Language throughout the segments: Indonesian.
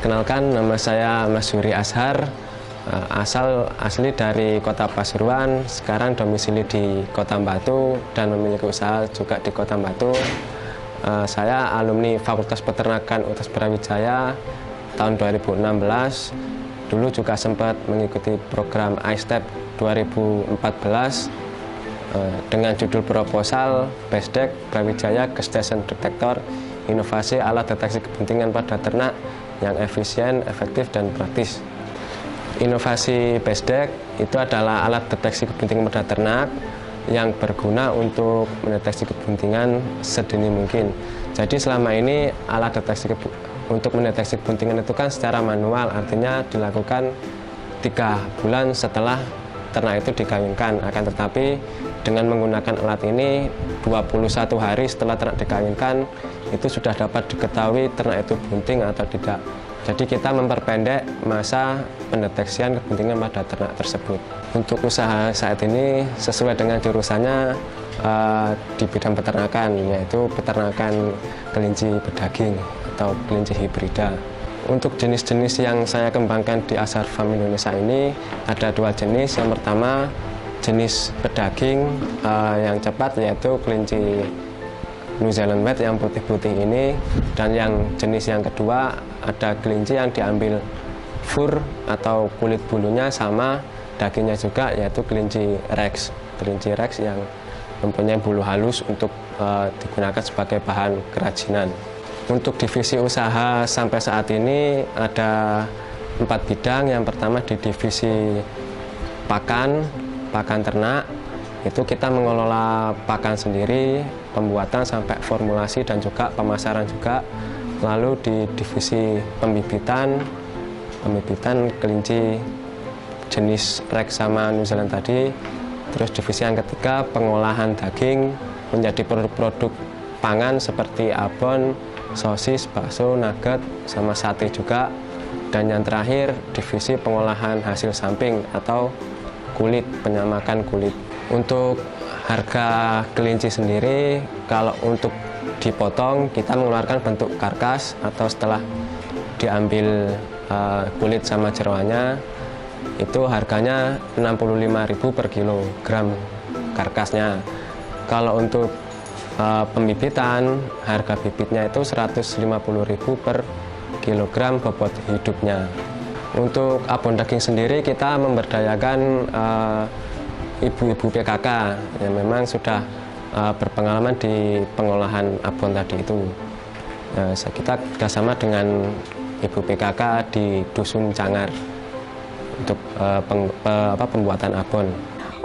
Perkenalkan, nama saya Mas Yuri Ashar, asli dari Kota Pasuruan, sekarang domisili di Kota Batu dan memiliki usaha juga di Kota Batu. Saya alumni Fakultas Peternakan Universitas Brawijaya tahun 2016. Dulu juga sempat mengikuti program iStep 2014 dengan judul proposal BESDEK Brawijaya Gestation Detector, inovasi alat deteksi kepentingan pada ternak yang efisien, efektif, dan praktis. Inovasi BESDEK itu adalah alat deteksi kepentingan pada ternak yang berguna untuk mendeteksi kepentingan sedini mungkin. Jadi selama ini alat deteksi untuk mendeteksi kepentingan itu kan secara manual, artinya dilakukan 3 bulan setelah ternak itu dikawinkan. Akan tetapi dengan menggunakan alat ini 21 hari setelah ternak dikawinkan itu sudah dapat diketahui ternak itu bunting atau tidak. Jadi kita memperpendek masa pendeteksian kepentingan pada ternak tersebut. Untuk usaha saat ini sesuai dengan jurusannya di bidang peternakan, yaitu peternakan kelinci pedaging atau kelinci hibrida. Untuk jenis-jenis yang saya kembangkan di Ashar Farm Indonesia ini ada 2 jenis. Yang pertama jenis pedaging yang cepat, yaitu kelinci New Zealand White yang putih-putih ini, dan yang jenis yang kedua ada kelinci yang diambil fur atau kulit bulunya sama dagingnya juga, yaitu kelinci Rex. Kelinci Rex yang mempunyai bulu halus untuk digunakan sebagai bahan kerajinan. Untuk divisi usaha sampai saat ini ada 4 bidang. Yang pertama di divisi pakan ternak, itu kita mengelola pakan sendiri, pembuatan sampai formulasi dan juga pemasaran juga. Lalu di divisi pembibitan kelinci jenis Rex sama New Zealand tadi. Terus divisi yang ketiga pengolahan daging menjadi produk-produk pangan seperti abon, sosis, bakso, nugget, sama sate juga. Dan yang terakhir divisi pengolahan hasil samping atau kulit, penyamakan kulit. Untuk harga kelinci sendiri, kalau untuk dipotong kita mengeluarkan bentuk karkas atau setelah diambil kulit sama jeroannya, itu harganya 65.000 per kilogram karkasnya. Kalau untuk pembibitan, harga bibitnya itu 150.000 per kilogram bobot hidupnya. Untuk abon daging sendiri kita memberdayakan ibu-ibu PKK yang memang sudah berpengalaman di pengolahan abon tadi itu. Kita kerjasama dengan ibu PKK di Dusun Cangar untuk pembuatan abon.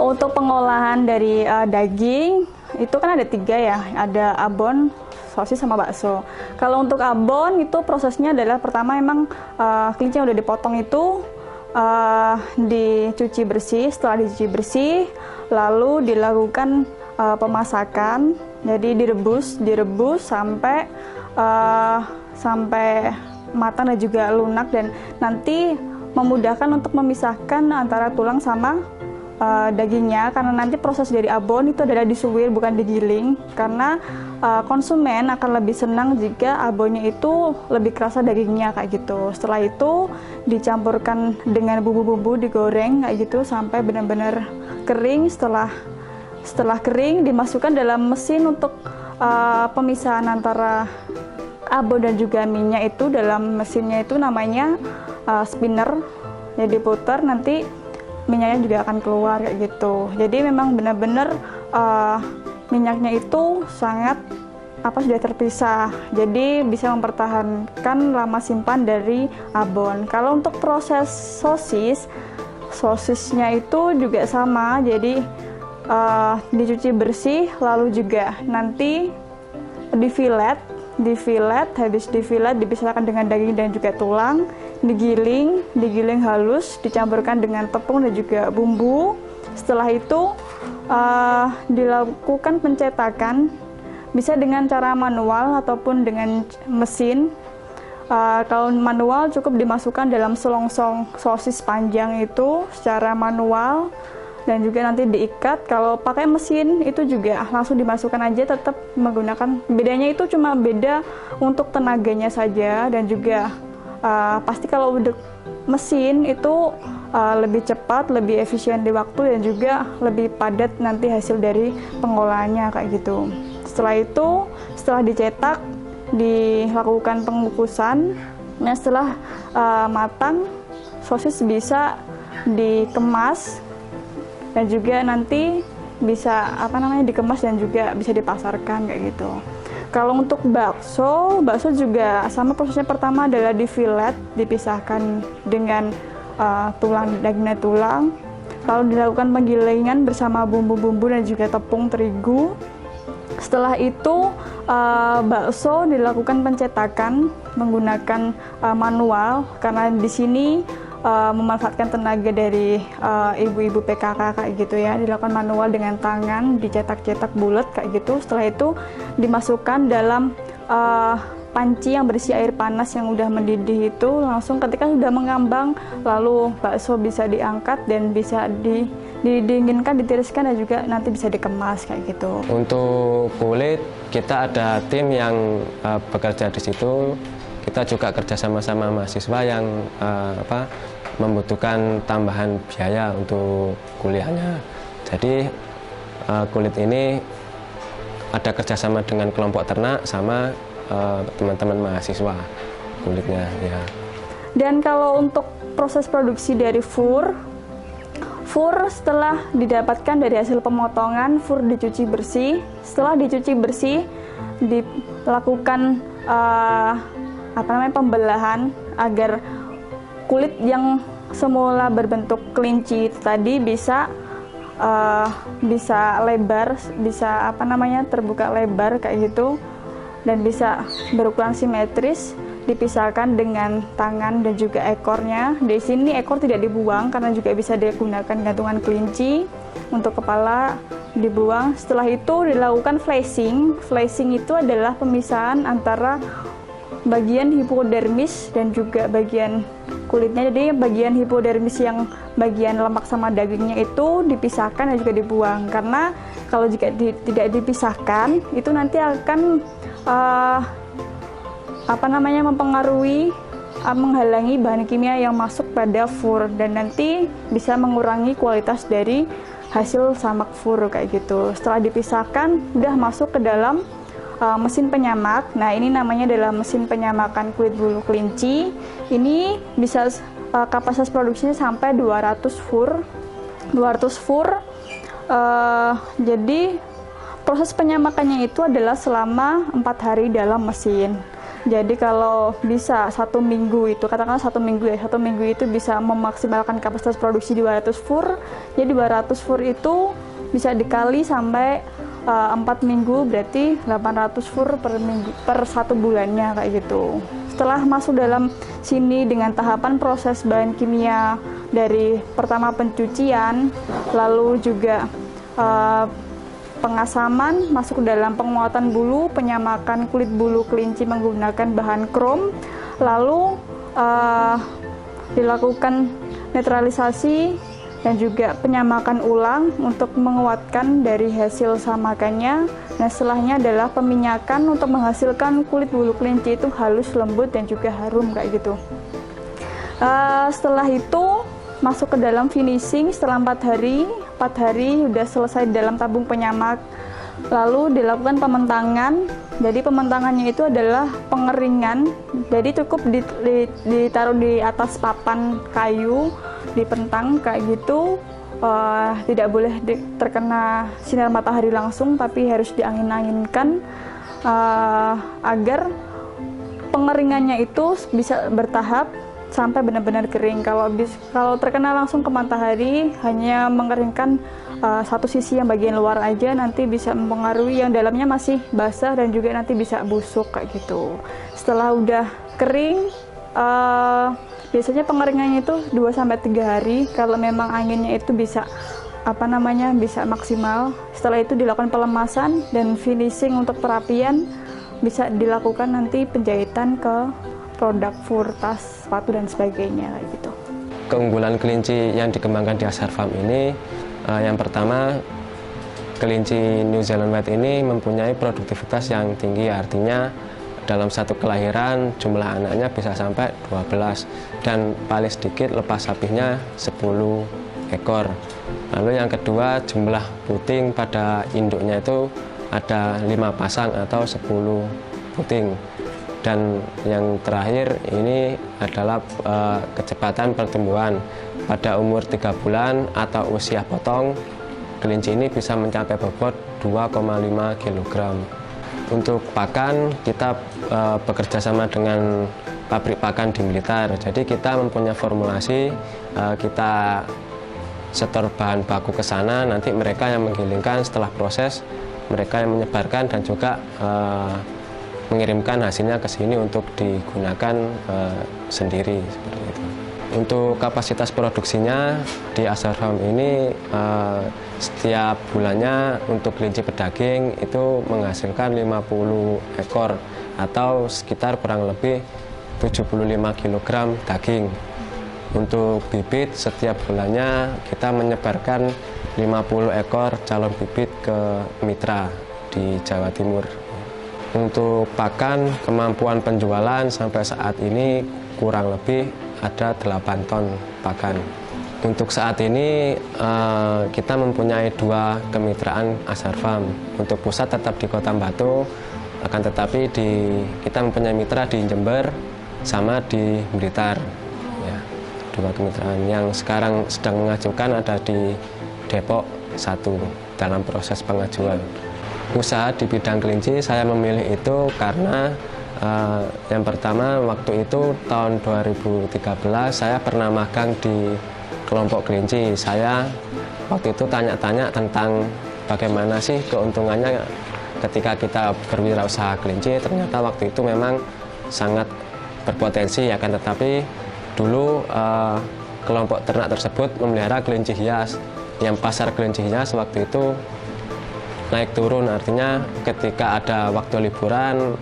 Untuk pengolahan dari daging itu kan ada 3 ya, ada abon, sosis, sama bakso. Kalau untuk abon itu prosesnya adalah pertama emang kelinci yang udah dipotong itu dicuci bersih. Setelah dicuci bersih lalu dilakukan pemasakan, jadi direbus sampai matang dan juga lunak, dan nanti memudahkan untuk memisahkan antara tulang sama dagingnya, karena nanti proses dari abon itu adalah disuwir bukan digiling, karena konsumen akan lebih senang jika abonnya itu lebih kerasa dagingnya kayak gitu. Setelah itu dicampurkan dengan bumbu-bumbu, digoreng kayak gitu sampai benar-benar kering. Setelah kering dimasukkan dalam mesin untuk pemisahan antara abon dan juga minyak. Itu dalam mesinnya itu namanya spinner, jadi putar, nanti minyaknya juga akan keluar kayak gitu. Jadi memang benar-benar minyaknya itu sangat sudah terpisah, jadi bisa mempertahankan lama simpan dari abon. Kalau untuk proses sosisnya itu juga sama, jadi dicuci bersih lalu juga nanti difilet, habis difilet dipisahkan dengan daging dan juga tulang, digiling halus, dicampurkan dengan tepung dan juga bumbu. Setelah itu dilakukan pencetakan, bisa dengan cara manual ataupun dengan mesin. Kalau manual cukup dimasukkan dalam selongsong sosis panjang itu secara manual, dan juga nanti diikat. Kalau pakai mesin itu juga langsung dimasukkan aja, tetap menggunakan, bedanya itu cuma beda untuk tenaganya saja dan juga pasti kalau untuk mesin itu lebih cepat, lebih efisien di waktu dan juga lebih padat nanti hasil dari pengolahannya kayak gitu. Setelah itu, setelah dicetak, dilakukan pengukusan. Nah, setelah matang, sosis bisa dikemas dan juga nanti bisa dikemas dan juga bisa dipasarkan kayak gitu. Kalau untuk bakso juga sama prosesnya. Pertama adalah di fillet, dipisahkan dengan dagingnya tulang, lalu dilakukan penggilingan bersama bumbu-bumbu dan juga tepung terigu. Setelah itu bakso dilakukan pencetakan menggunakan manual, karena di sini memanfaatkan tenaga dari ibu-ibu PKK kayak gitu ya. Dilakukan manual dengan tangan, dicetak-cetak bulat kayak gitu. Setelah itu dimasukkan dalam panci yang berisi air panas yang udah mendidih itu. Langsung ketika sudah mengambang, lalu bakso bisa diangkat dan bisa didinginkan, ditiriskan dan juga nanti bisa dikemas kayak gitu. Untuk kulit kita ada tim yang bekerja di situ. Kita juga kerja sama-sama mahasiswa yang membutuhkan tambahan biaya untuk kuliahnya. Jadi kulit ini ada kerjasama dengan kelompok ternak sama teman-teman mahasiswa kulitnya ya. Dan kalau untuk proses produksi dari fur setelah didapatkan dari hasil pemotongan, fur dicuci bersih. Setelah dicuci bersih, dilakukan pembelahan agar kulit yang semula berbentuk kelinci tadi bisa lebar, bisa terbuka lebar kayak gitu, dan bisa berukuran simetris, dipisahkan dengan tangan dan juga ekornya. Di sini ekor tidak dibuang karena juga bisa digunakan gantungan kelinci. Untuk kepala dibuang. Setelah itu dilakukan flashing. Flashing itu adalah pemisahan antara bagian hipodermis dan juga bagian kulitnya. Jadi bagian hipodermis yang bagian lemak sama dagingnya itu dipisahkan dan juga dibuang, karena kalau jika tidak dipisahkan itu nanti akan mempengaruhi, menghalangi bahan kimia yang masuk pada fur dan nanti bisa mengurangi kualitas dari hasil samak fur kayak gitu. Setelah dipisahkan, udah masuk ke dalam mesin penyamak. Nah, ini namanya adalah mesin penyamakan kulit bulu kelinci. Ini bisa kapasitas produksinya sampai 200 fur. 200 fur. Jadi proses penyamakannya itu adalah selama 4 hari dalam mesin. Jadi kalau bisa 1 minggu itu, katakanlah 1 minggu ya, 1 minggu itu bisa memaksimalkan kapasitas produksi 200 fur. Jadi 200 fur itu bisa dikali sampai 4 minggu, berarti 800 fur per minggu, per 1 bulannya kayak gitu. Setelah masuk dalam sini dengan tahapan proses bahan kimia dari pertama pencucian, lalu juga pengasaman, masuk ke dalam penguatan bulu, penyamakan kulit bulu kelinci menggunakan bahan krom, lalu dilakukan netralisasi dan juga penyamakan ulang untuk menguatkan dari hasil samakannya. Nah, setelahnya adalah peminyakan untuk menghasilkan kulit bulu kelinci itu halus, lembut dan juga harum kayak gitu. Setelah itu masuk ke dalam finishing setelah 4 hari. 4 hari sudah selesai dalam tabung penyamak, lalu dilakukan pementangan. Jadi pementangannya itu adalah pengeringan, jadi cukup ditaruh di atas papan kayu, dipentang kayak gitu. Tidak boleh terkena sinar matahari langsung, tapi harus diangin-anginkan agar pengeringannya itu bisa bertahap sampai benar-benar kering. Kalau terkena langsung ke matahari, hanya mengeringkan satu sisi yang bagian luar aja, nanti bisa mempengaruhi yang dalamnya masih basah dan juga nanti bisa busuk kayak gitu. Setelah udah kering, biasanya pengeringannya itu 2-3 hari. Kalau memang anginnya itu bisa bisa maksimal. Setelah itu dilakukan pelemasan dan finishing untuk perapian, bisa dilakukan nanti penjahitan ke produk fur, tas, sepatu dan sebagainya kayak gitu. Keunggulan kelinci yang dikembangkan di Azhar Farm ini, yang pertama, kelinci New Zealand White ini mempunyai produktivitas yang tinggi, artinya dalam satu kelahiran jumlah anaknya bisa sampai 12 dan paling sedikit lepas sapinya 10 ekor. Lalu yang kedua, jumlah puting pada induknya itu ada 5 pasang atau 10 puting. Dan yang terakhir ini adalah kecepatan pertumbuhan. Pada umur 3 bulan atau usia potong, kelinci ini bisa mencapai bobot 2,5 kg. Untuk pakan, kita bekerja sama dengan pabrik pakan di Blitar. Jadi kita mempunyai formulasi, kita setor bahan baku ke sana, nanti mereka yang menggilingkan, setelah proses mereka yang menyebarkan dan juga mengirimkan hasilnya ke sini untuk digunakan sendiri seperti itu. Untuk kapasitas produksinya di Azhar Farm ini setiap bulannya untuk kelinci pedaging itu menghasilkan 50 ekor atau sekitar kurang lebih 75 kg daging. Untuk bibit setiap bulannya kita menyebarkan 50 ekor calon bibit ke mitra di Jawa Timur. Untuk pakan, kemampuan penjualan sampai saat ini kurang lebih ada 8 ton pakan. Untuk saat ini kita mempunyai 2 kemitraan Azhar Farm. Untuk pusat tetap di Kota Batu, akan tetapi kita mempunyai mitra di Jember sama di Blitar. Ya, 2 kemitraan yang sekarang sedang mengajukan ada di Depok 1 dalam proses pengajuan. Usaha di bidang kelinci saya memilih itu karena yang pertama, waktu itu tahun 2013 saya pernah magang di kelompok kelinci. Saya waktu itu tanya-tanya tentang bagaimana sih keuntungannya ketika kita berwirausaha kelinci. Ternyata waktu itu memang sangat berpotensi, ya kan, tetapi dulu kelompok ternak tersebut memelihara kelinci hias, yang pasar kelinci hias waktu itu naik turun. Artinya ketika ada waktu liburan,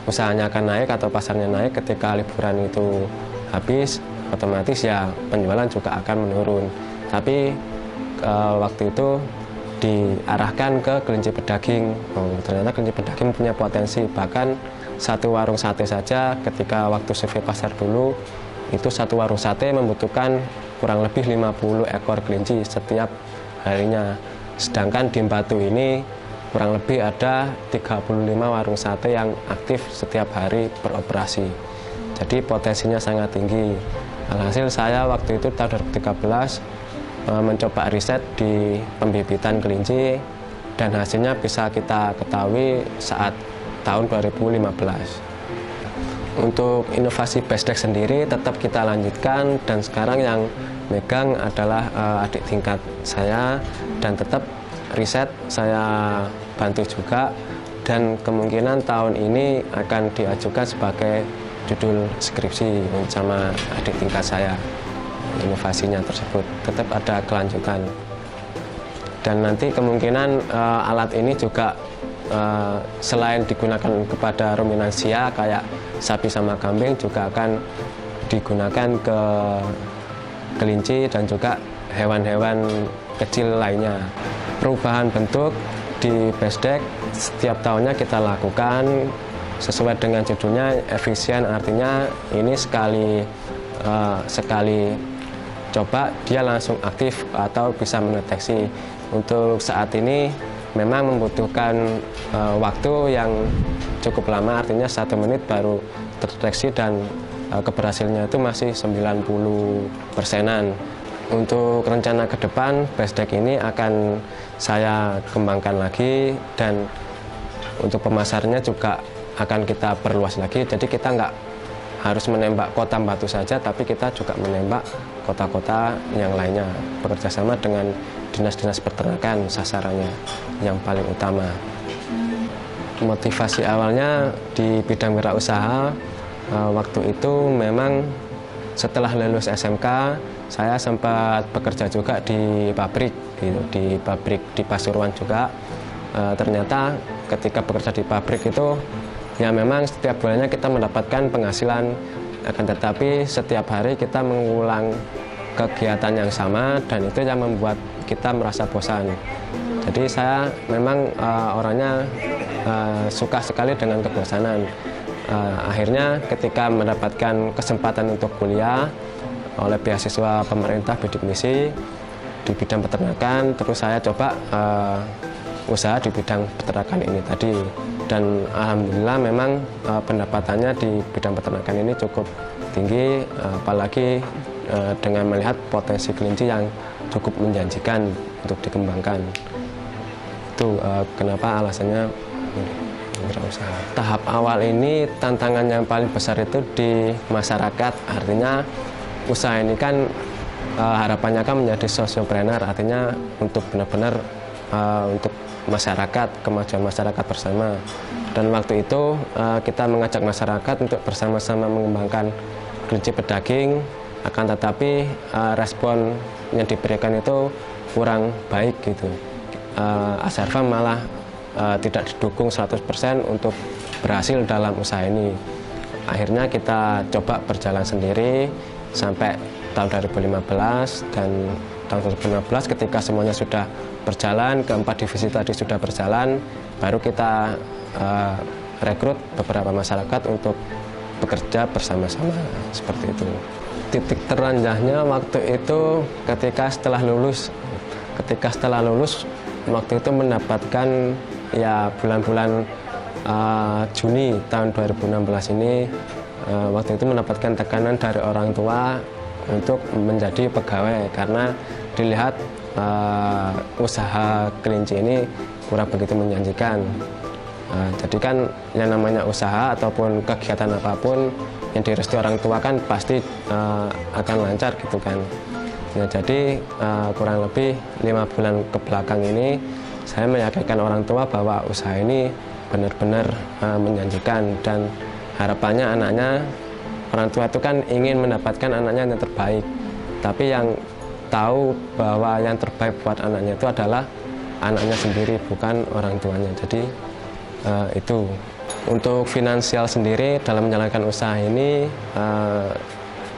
usahanya akan naik atau pasarnya naik. Ketika liburan itu habis, otomatis ya penjualan juga akan menurun. Tapi waktu itu diarahkan ke kelinci pedaging. Ternyata kelinci pedaging punya potensi. Bahkan satu warung sate saja ketika waktu survei pasar dulu, itu satu warung sate membutuhkan kurang lebih 50 ekor kelinci setiap harinya. Sedangkan di Batu ini kurang lebih ada 35 warung sate yang aktif setiap hari beroperasi. Jadi potensinya sangat tinggi. Alhasil saya waktu itu tahun 2013 mencoba riset di pembibitan kelinci dan hasilnya bisa kita ketahui saat tahun 2015. Untuk inovasi BESDEK sendiri tetap kita lanjutkan dan sekarang yang megang adalah adik tingkat saya dan tetap riset saya bantu juga, dan kemungkinan tahun ini akan diajukan sebagai judul skripsi sama adik tingkat saya. Inovasinya tersebut tetap ada kelanjutan, dan nanti kemungkinan alat ini juga selain digunakan kepada ruminansia kayak sapi sama kambing, juga akan digunakan ke kelinci dan juga hewan-hewan kecil lainnya. Perubahan bentuk di BESDEK setiap tahunnya kita lakukan sesuai dengan judulnya efisien, artinya ini sekali coba dia langsung aktif atau bisa mendeteksi. Untuk saat ini memang membutuhkan waktu yang cukup lama, artinya 1 menit baru terdeteksi dan keberhasilannya itu masih 90%-an. Untuk rencana ke depan, BESDEK ini akan saya kembangkan lagi, dan untuk pemasarnya juga akan kita perluas lagi. Jadi kita nggak harus menembak Kota Batu saja, tapi kita juga menembak kota-kota yang lainnya. Bekerja sama dengan dinas-dinas peternakan sasarannya yang paling utama. Motivasi awalnya di bidang wirausaha, waktu itu memang setelah lulus SMK, saya sempat bekerja juga di pabrik, di Pasuruan juga. Ternyata ketika bekerja di pabrik itu, ya memang setiap bulannya kita mendapatkan penghasilan, akan tetapi setiap hari kita mengulang kegiatan yang sama, dan itu yang membuat kita merasa bosan. Jadi saya memang orangnya suka sekali dengan kebosanan. Akhirnya ketika mendapatkan kesempatan untuk kuliah oleh beasiswa pemerintah bidik misi di bidang peternakan, terus saya coba usaha di bidang peternakan ini tadi, dan alhamdulillah memang pendapatannya di bidang peternakan ini cukup tinggi, apalagi dengan melihat potensi kelinci yang cukup menjanjikan untuk dikembangkan. Itu kenapa alasannya wirausaha. Tahap awal ini tantangan yang paling besar itu di masyarakat, artinya usaha ini kan harapannya kan menjadi sosiopreneur, artinya untuk benar-benar untuk masyarakat, kemajuan masyarakat bersama. Dan waktu itu kita mengajak masyarakat untuk bersama-sama mengembangkan kelinci pedaging, akan tetapi respon yang diberikan itu kurang baik gitu. Azhar Farm malah tidak didukung 100% untuk berhasil dalam usaha ini. Akhirnya kita coba berjalan sendiri sampai tahun 2015, dan tahun 2015 ketika semuanya sudah berjalan, keempat divisi tadi sudah berjalan, baru kita rekrut beberapa masyarakat untuk bekerja bersama-sama seperti itu. Titik terenjahnya waktu itu ketika setelah lulus waktu itu mendapatkan ya bulan-bulan Juni tahun 2016 ini, waktu itu mendapatkan tekanan dari orang tua untuk menjadi pegawai karena dilihat usaha kelinci ini kurang begitu menjanjikan. Jadi kan yang namanya usaha ataupun kegiatan apapun yang direstui orang tua kan pasti akan lancar gitu kan. Ya, jadi kurang lebih 5 bulan ke belakang ini saya meyakinkan orang tua bahwa usaha ini benar-benar menjanjikan, dan harapannya anaknya, orang tua itu kan ingin mendapatkan anaknya yang terbaik, tapi yang tahu bahwa yang terbaik buat anaknya itu adalah anaknya sendiri, bukan orang tuanya. Jadi itu. Untuk finansial sendiri dalam menjalankan usaha ini,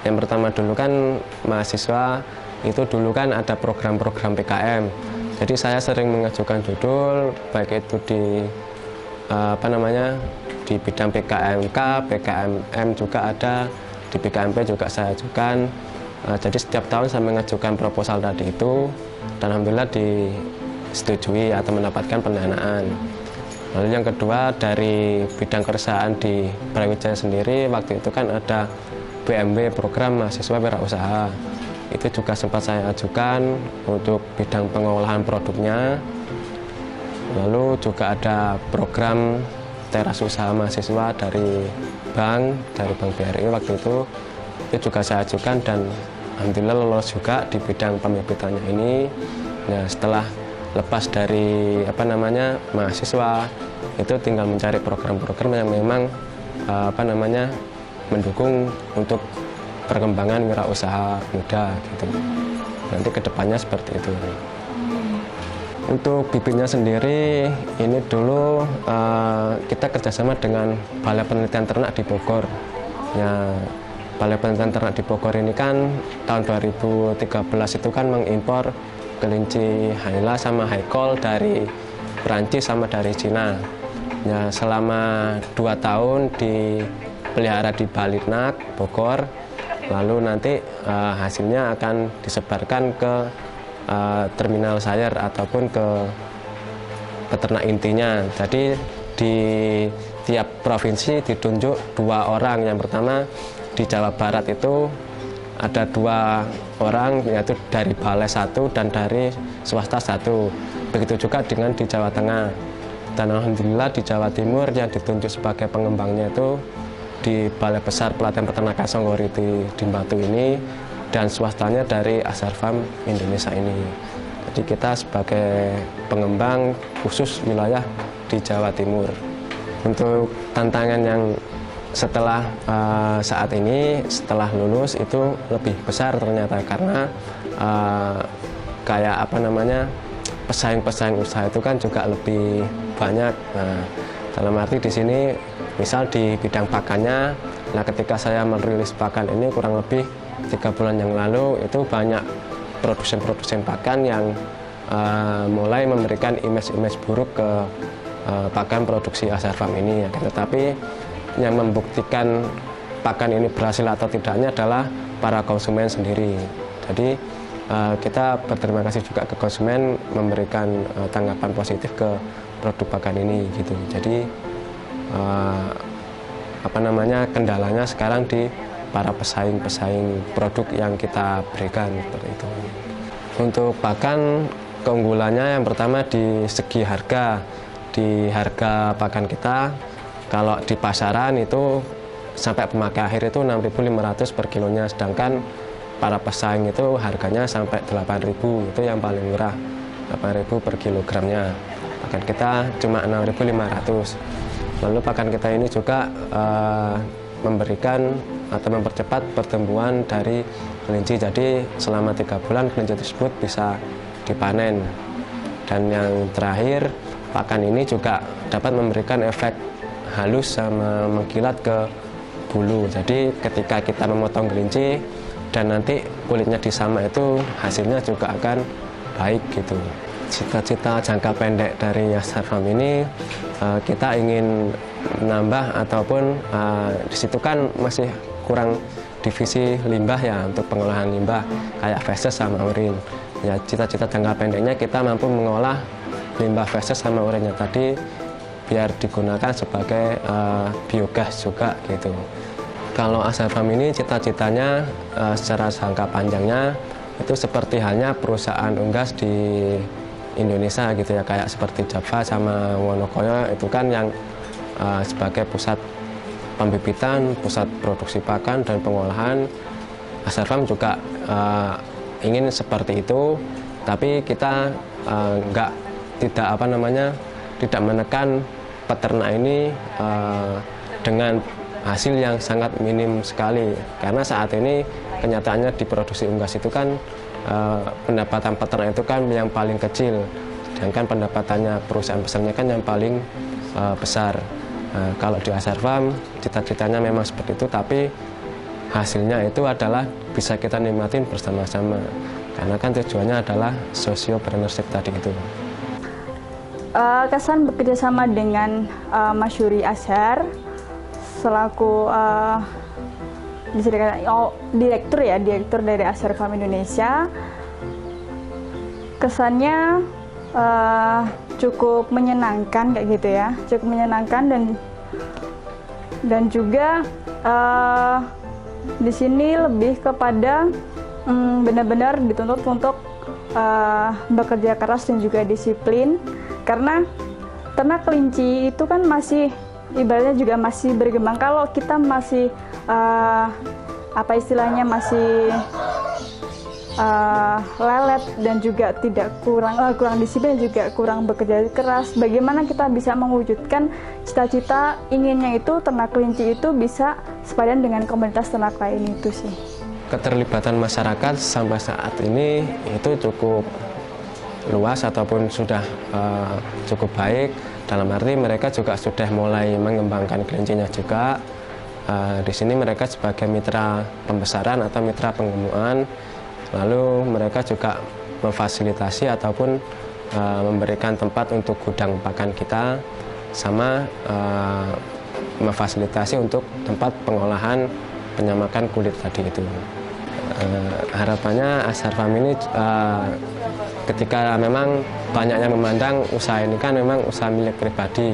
yang pertama dulu kan mahasiswa itu dulu kan ada program-program PKM. Jadi saya sering mengajukan judul, baik itu di di bidang PKMK, PKMM juga ada, di PKMP juga saya ajukan. Jadi setiap tahun saya mengajukan proposal tadi itu, dan alhamdulillah disetujui atau mendapatkan pendanaan. Lalu yang kedua, dari bidang keresahan di Brawijaya sendiri, waktu itu kan ada BMW, program mahasiswa wirausaha. Itu juga sempat saya ajukan untuk bidang pengolahan produknya. Lalu juga ada program teras usaha mahasiswa dari Bank BRI waktu itu juga saya ajukan, dan alhamdulillah lolos juga di bidang pembibitannya ini. Nah, setelah lepas dari mahasiswa, itu tinggal mencari program-program yang memang mendukung untuk perkembangan wirausaha muda gitu. Nanti kedepannya seperti itu. Untuk bibitnya sendiri, ini dulu kita kerjasama dengan Balai Penelitian Ternak di Bogor. Ya, Balai Penelitian Ternak di Bogor ini kan tahun 2013 itu kan mengimpor kelinci Haila sama Haikol dari Perancis sama dari Cina. Ya, selama 2 tahun dipelihara di Balitnak, Bogor. Lalu nanti hasilnya akan disebarkan ke terminal sayur ataupun ke peternak intinya. Jadi di tiap provinsi ditunjuk 2 orang. Yang pertama di Jawa Barat itu ada 2 orang, yaitu dari balai 1 dan dari swasta 1. Begitu juga dengan di Jawa Tengah. Dan alhamdulillah di Jawa Timur yang ditunjuk sebagai pengembangnya itu di Balai Besar Pelatihan Peternakan Songgoriti di Batu ini, dan swastanya dari Azhar Farm Indonesia ini. Jadi kita sebagai pengembang khusus wilayah di Jawa Timur. Untuk tantangan yang setelah saat ini, setelah lulus itu lebih besar ternyata, karena pesaing-pesaing usaha itu kan juga lebih banyak. Dalam arti di sini, misal di bidang pakannya, nah ketika saya merilis pakan ini kurang lebih 3 bulan yang lalu, itu banyak produsen-produsen pakan yang mulai memberikan image-image buruk ke pakan produksi Azhar Farm ini. Tetapi yang membuktikan pakan ini berhasil atau tidaknya adalah para konsumen sendiri. Jadi kita berterima kasih juga ke konsumen memberikan tanggapan positif ke produk pakan ini gitu. Jadi kendalanya sekarang di para pesaing-pesaing produk yang kita berikan seperti itu. Untuk pakan, keunggulannya yang pertama di segi harga. Di harga pakan kita, kalau di pasaran itu sampai pemakai akhir itu 6.500 per kilonya, sedangkan para pesaing itu harganya sampai 8.000, itu yang paling murah, 8.000 per kilogramnya. Pakan kita cuma 6.500. Lalu pakan kita ini juga memberikan atau mempercepat pertumbuhan dari kelinci. Jadi selama 3 bulan kelinci tersebut bisa dipanen. Dan yang terakhir, pakan ini juga dapat memberikan efek halus sama mengkilat ke bulu. Jadi ketika kita memotong kelinci dan nanti kulitnya disamak, itu hasilnya juga akan baik gitu. Cita-cita jangka pendek dari Ashar Farm ini, kita ingin menambah ataupun di situ kan masih kurang divisi limbah ya, untuk pengolahan limbah kayak feses sama urin. Ya, cita-cita jangka pendeknya kita mampu mengolah limbah feses sama urinnya tadi biar digunakan sebagai biogas juga gitu. Kalau Ashar Farm ini cita-citanya secara jangka panjangnya itu seperti halnya perusahaan unggas di Indonesia gitu ya, kayak seperti Java sama Wonokoyo itu kan yang sebagai pusat pembibitan, pusat produksi pakan dan pengolahan. Ashar Farm juga ingin seperti itu, tapi kita tidak menekan peternak ini dengan hasil yang sangat minim sekali, karena saat ini kenyataannya di produksi unggas itu kan pendapatan peternak itu kan yang paling kecil, sedangkan pendapatannya perusahaan besarnya kan yang paling besar. Kalau di Ashar Farm cita-citanya memang seperti itu, tapi hasilnya itu adalah bisa kita nikmatin bersama-sama, karena kan tujuannya adalah socio-partnership tadi itu. Kesan bekerjasama dengan Mas Yuri Ashar selaku direktur dari Ashar Farm Indonesia, kesannya cukup menyenangkan kayak gitu ya, cukup menyenangkan dan juga di sini lebih kepada benar-benar dituntut untuk bekerja keras dan juga disiplin, karena ternak kelinci itu kan masih ibaratnya juga masih berkembang. Kalau kita masih masih lelet dan juga tidak kurang disiplin, juga kurang bekerja keras, bagaimana kita bisa mewujudkan cita-cita inginnya itu ternak kelinci itu bisa sepadan dengan komunitas ternak lain itu sih. Keterlibatan masyarakat sampai saat ini itu cukup luas ataupun sudah cukup baik, dalam arti mereka juga sudah mulai mengembangkan kelincinya juga. Di sini mereka sebagai mitra pembesaran atau mitra penggemukan, lalu mereka juga memfasilitasi ataupun memberikan tempat untuk gudang pakan kita, sama memfasilitasi untuk tempat pengolahan penyamakan kulit tadi itu. Harapannya Ashar Farm ini ketika memang banyak yang memandang usaha ini kan memang usaha milik pribadi,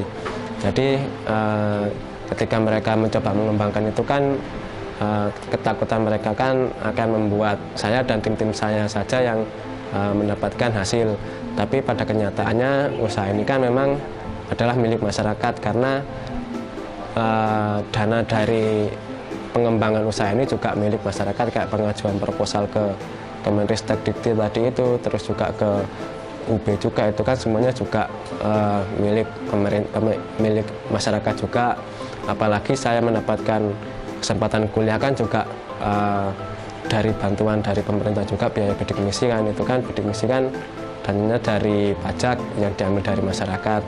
jadi ketika mereka mencoba mengembangkan itu kan ketakutan mereka kan akan membuat saya dan tim-tim saya saja yang mendapatkan hasil, tapi pada kenyataannya usaha ini kan memang adalah milik masyarakat, karena dana dari pengembangan usaha ini juga milik masyarakat, kayak pengajuan proposal ke Kemenristek-Dikti tadi itu, terus juga ke UB juga, itu kan semuanya juga milik milik masyarakat juga. Apalagi saya mendapatkan kesempatan kuliah kan juga dari bantuan dari pemerintah juga, biaya bidik misi kan, itu kan bidik misi kan dananya dari pajak yang diambil dari masyarakat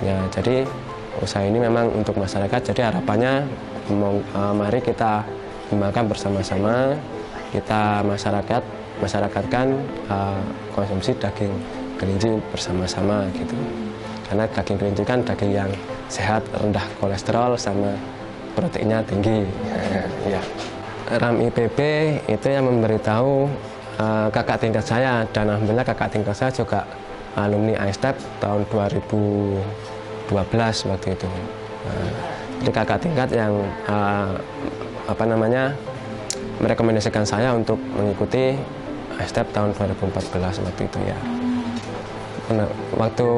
ya. Jadi usaha ini memang untuk masyarakat, jadi harapannya mari kita kembangkan bersama-sama, kita masyarakatkan konsumsi daging kelinci bersama-sama gitu, karena daging kelinci kan daging yang sehat, rendah kolesterol, sama proteinnya tinggi. Ya. RAM IPB itu yang memberitahu kakak tingkat saya, dan alhamdulillah kakak tingkat saya juga alumni ISTEP tahun 2012 waktu itu. Jadi kakak tingkat yang merekomendasikan saya untuk mengikuti ISTEP tahun 2014 waktu itu ya. Waktu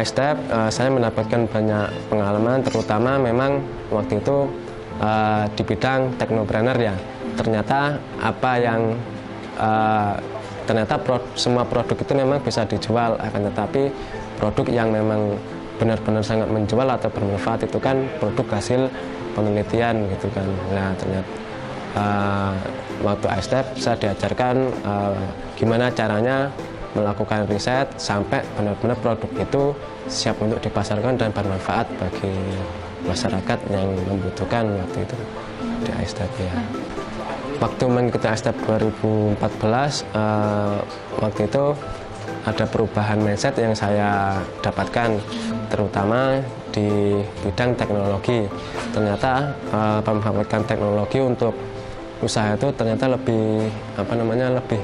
ISTEP saya mendapatkan banyak pengalaman, terutama memang waktu itu di bidang teknopreneur ya. Ternyata semua produk itu memang bisa dijual, akan tetapi produk yang memang benar-benar sangat menjual atau bermanfaat itu kan produk hasil penelitian gitu kan. Nah ternyata waktu ISTEP saya diajarkan gimana caranya melakukan riset sampai benar-benar produk itu siap untuk dipasarkan dan bermanfaat bagi masyarakat yang membutuhkan waktu itu di ISTEP ya. Waktu mengikuti ISTEP 2014 waktu itu ada perubahan mindset yang saya dapatkan, terutama di bidang teknologi. Ternyata memanfaatkan teknologi untuk usaha itu ternyata lebih lebih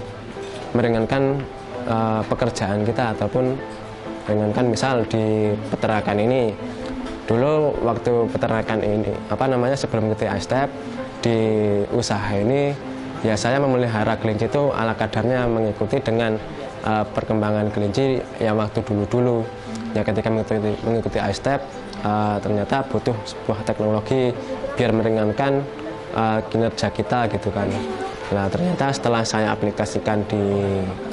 meringankan pekerjaan kita, ataupun meringankan misal di peternakan ini. Dulu waktu peternakan ini sebelum mengikuti ISTEP di usaha ini ya, saya memelihara kelinci itu ala kadarnya, mengikuti dengan perkembangan kelinci yang waktu dulu-dulu ya. Ketika mengikuti ISTEP ternyata butuh sebuah teknologi biar meringankan kinerja kita gitu kan. Nah ternyata setelah saya aplikasikan di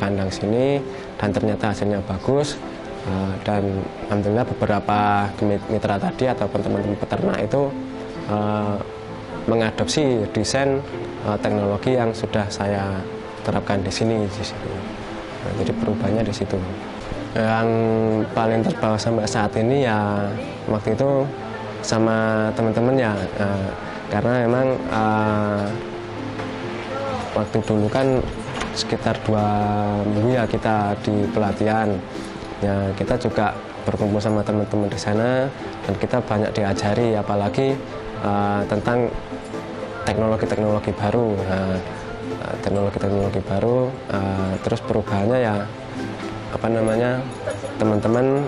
kandang sini dan ternyata hasilnya bagus, dan alhamdulillah beberapa mitra tadi ataupun teman-teman peternak itu mengadopsi desain teknologi yang sudah saya terapkan di sini. Nah, jadi perubahannya di situ. Yang paling terbawa sampai saat ini ya waktu itu sama teman-teman ya, karena memang waktu dulu kan sekitar 2 minggu ya kita di pelatihan ya, kita juga berkumpul sama teman-teman di sana dan kita banyak diajari, apalagi tentang teknologi-teknologi baru. Teknologi-teknologi baru, terus perubahannya ya teman-teman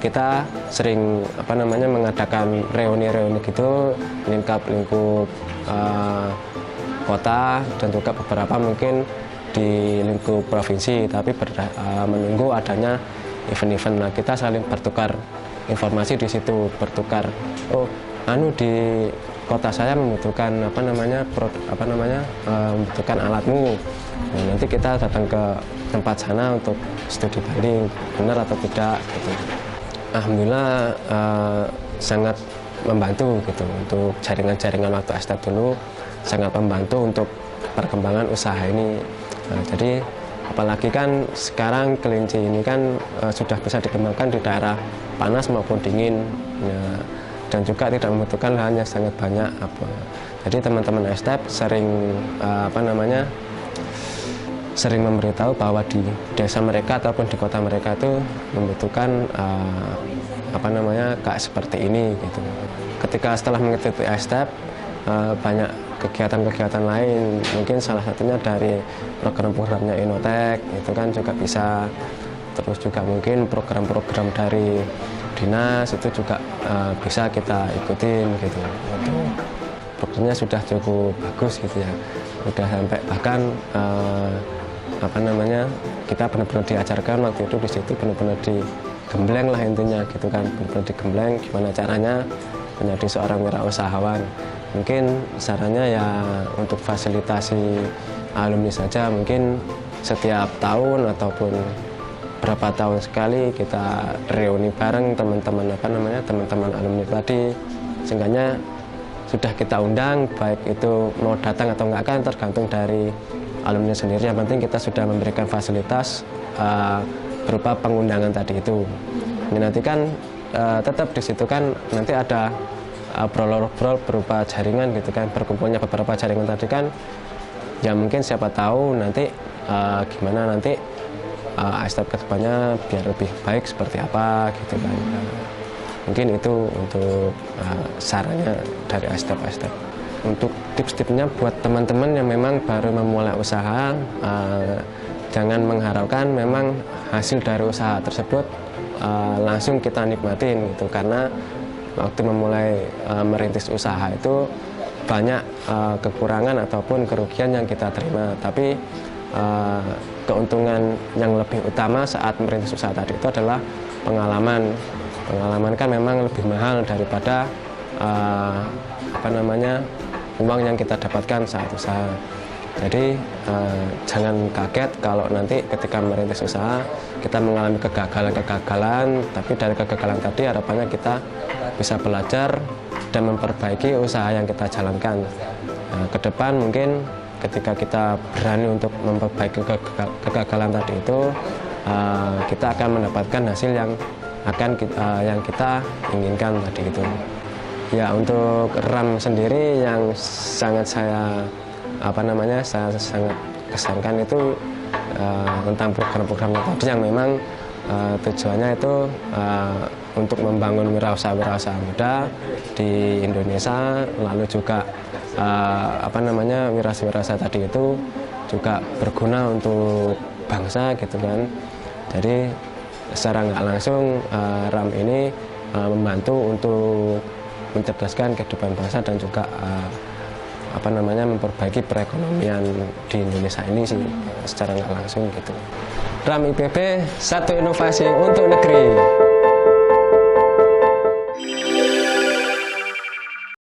kita sering mengadakan reuni-reuni gitu, lingkup kota dan juga beberapa mungkin di lingkup provinsi, tapi menunggu adanya event-event. Nah, kita saling bertukar informasi di situ, bertukar di kota saya membutuhkan membutuhkan alatmu. Nah, nanti kita datang ke tempat sana untuk studi banding benar atau tidak gitu. Alhamdulillah sangat membantu gitu untuk jaringan-jaringan waktu ISTEP dulu, sangat membantu untuk perkembangan usaha ini. Nah, jadi apalagi kan sekarang kelinci ini kan sudah bisa dikembangkan di daerah panas maupun dingin ya, dan juga tidak membutuhkan lahan yang sangat banyak. Jadi teman-teman ISTEP sering memberitahu bahwa di desa mereka ataupun di kota mereka itu membutuhkan kayak seperti ini gitu. Ketika setelah mengikuti ISTEP banyak kegiatan-kegiatan lain, mungkin salah satunya dari program-programnya Innotek itu kan juga bisa, terus juga mungkin program-program dari dinas itu juga bisa kita ikutin gitu. Itu programnya sudah cukup bagus gitu ya, udah sampai bahkan kita benar-benar diajarkan waktu itu di situ, benar-benar digembleng lah intinya gitu kan, benar-benar digembleng gimana caranya menjadi seorang wirausahawan. Mungkin sarannya ya untuk fasilitasi alumni saja, mungkin setiap tahun ataupun berapa tahun sekali kita reuni bareng teman-teman teman-teman alumni tadi, sehingga sudah kita undang, baik itu mau datang atau enggak kan tergantung dari alumni sendiri. Yang penting kita sudah memberikan fasilitas berupa pengundangan tadi itu. Ini nanti kan tetap di situ kan nanti ada obrol-obrol berupa jaringan gitu kan, berkumpulnya beberapa jaringan tadi kan ya, mungkin siapa tahu nanti gimana nanti ISTEP kedepannya biar lebih baik seperti apa gitu kan. Mungkin itu untuk sarannya dari step-step. Untuk tips-tipsnya buat teman-teman yang memang baru memulai usaha, jangan mengharapkan memang hasil dari usaha tersebut langsung kita nikmatin gitu, karena waktu memulai merintis usaha itu banyak kekurangan ataupun kerugian yang kita terima, tapi keuntungan yang lebih utama saat merintis usaha tadi itu adalah pengalaman kan memang lebih mahal daripada uang yang kita dapatkan saat usaha. Jadi jangan kaget kalau nanti ketika merintis usaha kita mengalami kegagalan, tapi dari kegagalan tadi harapannya kita bisa belajar dan memperbaiki usaha yang kita jalankan. Ke depan mungkin ketika kita berani untuk memperbaiki kegagalan tadi itu, kita akan mendapatkan hasil yang kita inginkan tadi itu. Ya, untuk RAM sendiri yang sangat saya sangat kesankan itu tentang program-program tadi yang memang tujuannya itu untuk membangun wirausaha muda di Indonesia, lalu juga wirausaha tadi itu juga berguna untuk bangsa gitu kan. Jadi secara nggak langsung RAM ini membantu untuk mencerdaskan kehidupan bangsa dan juga memperbaiki perekonomian di Indonesia ini sih secara nggak langsung gitu. RAM IPB, satu inovasi untuk negeri.